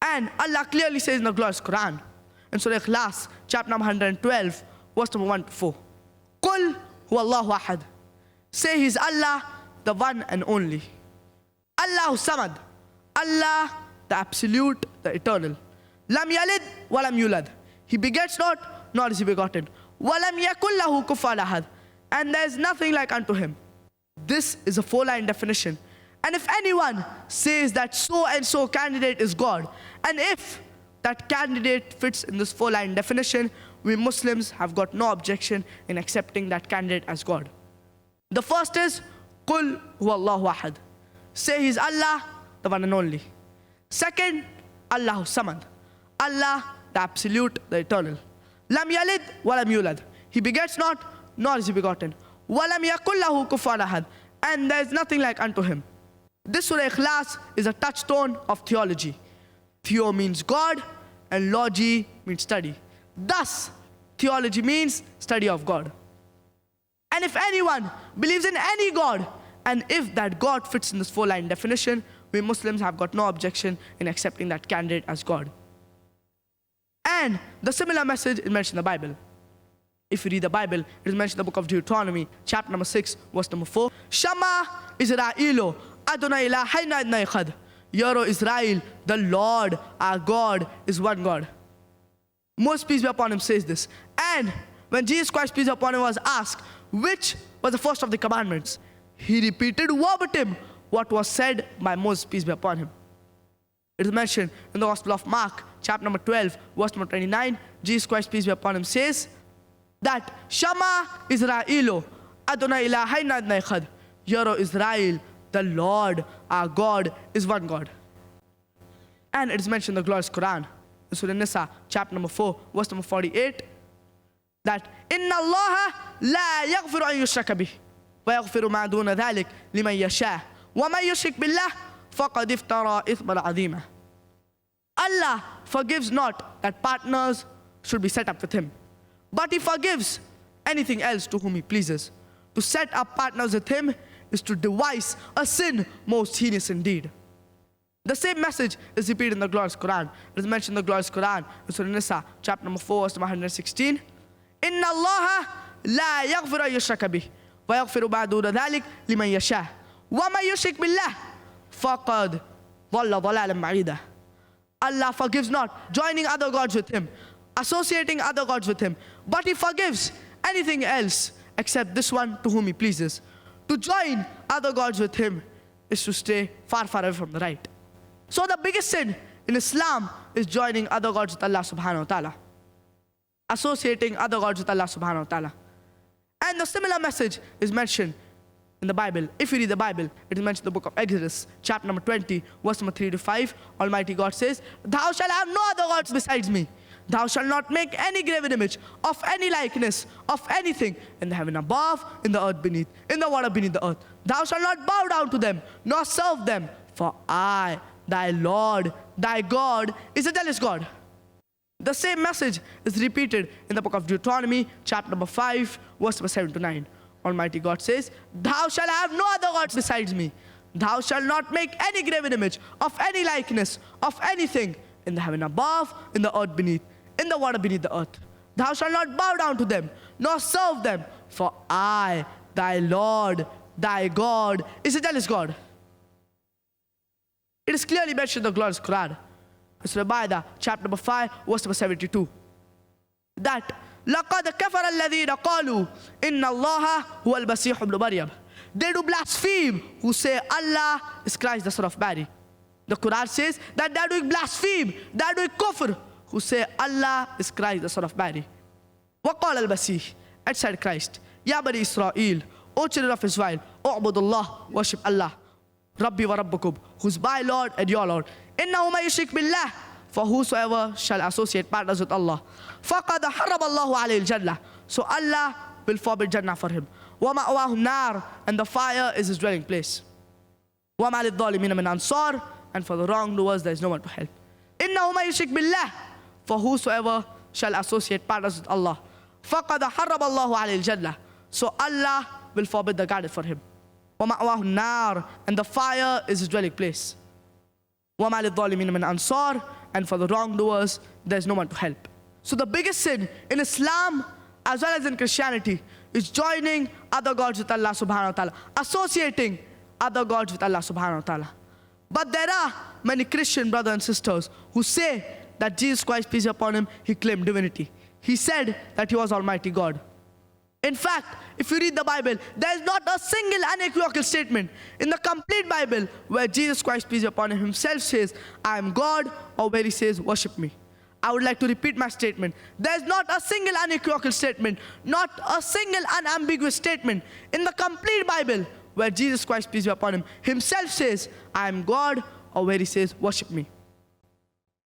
And Allah clearly says in the glorious Quran, in Surah Ikhlas, chapter number 112, verse number 1 to 4. Qul huwa Allahu ahad. Say He's Allah, the one and only. Allahu samad. Allah, the absolute, the eternal. Lam yalid wa lam yulad. He begets not, nor is he begotten. Wa lam yakul lahu kufuwan ahad. And there is nothing like unto him. This is a 4-line definition. And if anyone says that so and so candidate is God, and if that candidate fits in this 4-line definition, we Muslims have got no objection in accepting that candidate as God. The first is, Qul huwa Allahu ahad. Say He's Allah, the one and only. Second, Allahu samad. Allah, the absolute, the eternal. Lam yalid wa lam yulad. He begets not, nor is he begotten. Wa lam yakul lahu kufuwan ahad. And there is nothing like unto him. This Surah Ikhlas is a touchstone of theology. Theo means God, and logy means study. Thus, theology means study of God. And if anyone believes in any God, and if that God fits in this 4-line definition, we Muslims have got no objection in accepting that candidate as God. And the similar message is mentioned in the Bible. If you read the Bible, it is mentioned in the book of Deuteronomy, chapter number 6, verse number 4. Shama Israelo, Adonai Eloheinu Adonai Echad. Hear, O Israel, the Lord, our God, is one God. Moses, peace be upon him, says this. And when Jesus Christ, peace be upon him, was asked, which was the first of the commandments, he repeated verbatim what was said by Moses, peace be upon him. It is mentioned in the Gospel of Mark, chapter number 12, verse number 29. Jesus Christ, peace be upon him, says that Shama Israelo, Adonai Eloheinu Adonai Echad. Hear, O Israel, the Lord, our God, is one God. And it is mentioned in the glorious Quran, in Surah Nisa, chapter number 4, verse number 48, that Inna Allah la yaghfiru an yushraka bih, wa yaghfiru ma duna dhalik liman yasha, wa man yushrik billah faqad iftara ithman azima. Allah forgives not that partners should be set up with Him, but He forgives anything else to whom He pleases. To set up partners with Him is to devise a sin most heinous indeed. The same message is repeated in the glorious Quran. It is mentioned in the glorious Quran, in Surah Nisa, chapter number 4, verse number 116. Inna Allah la yaghfiru an yushraka bih, wa yaghfiru ma duna dhalik liman yasha, wa man yushrik billah faqad dhalla dhalalan ba'ida. Allah forgives not joining other gods with Him, associating other gods with Him, but He forgives anything else except this one to whom He pleases. To join other gods with Him is to stay far, far away from the right. So the biggest sin in Islam is joining other gods with Allah subhanahu wa ta'ala, associating other gods with Allah subhanahu wa ta'ala. And the similar message is mentioned in the Bible. If you read the Bible, it is mentioned in the book of Exodus, chapter number 20, verse number 3 to 5. Almighty God says, Thou shalt have no other gods besides me. Thou shalt not make any graven image of any likeness of anything in the heaven above, in the earth beneath, in the water beneath the earth. Thou shalt not bow down to them, nor serve them, for I, thy Lord, thy God, is a jealous God. The same message is repeated in the book of Deuteronomy, chapter number 5, verse number 7 to 9. Almighty God says, Thou shalt have no other gods besides me. Thou shalt not make any graven image of any likeness of anything in the heaven above, in the earth beneath, in the water beneath the earth. Thou shalt not bow down to them, nor serve them, for I, thy Lord, thy God, is a jealous God. It is clearly mentioned in the glorious Quran. It's Surah Baqarah, chapter number 5, verse number 72. That لَقَدْ كَفَرَ الَّذِينَ قَالُوا إِنَّ اللَّهَ هُوَ الْمَسِيحُ ابْنُ مَرْيَمَ. They do blaspheme who say Allah is Christ the son of Mary. The Quran says that they are doing blaspheme, they are doing kufr, who say Allah is Christ the son of Mary. وَقَالَ الْمَسِيحُ, and said Christ, Ya Bani Israel, O children of Israel, U'budullah, worship Allah, Rabbi wa Rabbukum, who's my Lord and your Lord. إِنَّهُ مَن يُشْرِكْ بِاللَّهِ, for whosoever shall associate partners with Allah, فَقَدْ حَرَّمَ اللَّهُ عَلَيْهِ الْجَنَّةِ, so Allah will forbid Jannah for him. وَمَأْوَاهُ النَّارُ, and the fire is his dwelling place. وَمَا لِلظَّالِمِينَ مِنْ أَنصَارٍ, and for the wrongdoers there is no one to help. إِنَّهُ مَن يُشْرِكْ بِاللَّهِ, for whosoever shall associate partners with Allah, فَقَدْ حَرَّمَ اللَّهُ عَلَيْهِ الْجَنَّةِ, so Allah will forbid the garden for him. وَمَأْوَاهُ النَّارُ, and the fire is his dwelling place. وَمَا لِلظَّالِمِينَ مِنْ أَنصَارٍ, and for the wrongdoers, there's no one to help. So the biggest sin in Islam as well as in Christianity is joining other gods with Allah subhanahu wa ta'ala, associating other gods with Allah subhanahu wa ta'ala. But there are many Christian brothers and sisters who say that Jesus Christ, peace be upon him, he claimed divinity. He said that he was Almighty God. In fact, if you read the Bible, there is not a single unequivocal statement in the complete Bible where Jesus Christ, peace be upon him, himself says, I am God, or where he says, worship me. I would like to repeat my statement. There is not a single unequivocal statement, not a single unambiguous statement in the complete Bible where Jesus Christ, peace be upon him, himself says, I am God, or where he says, worship me.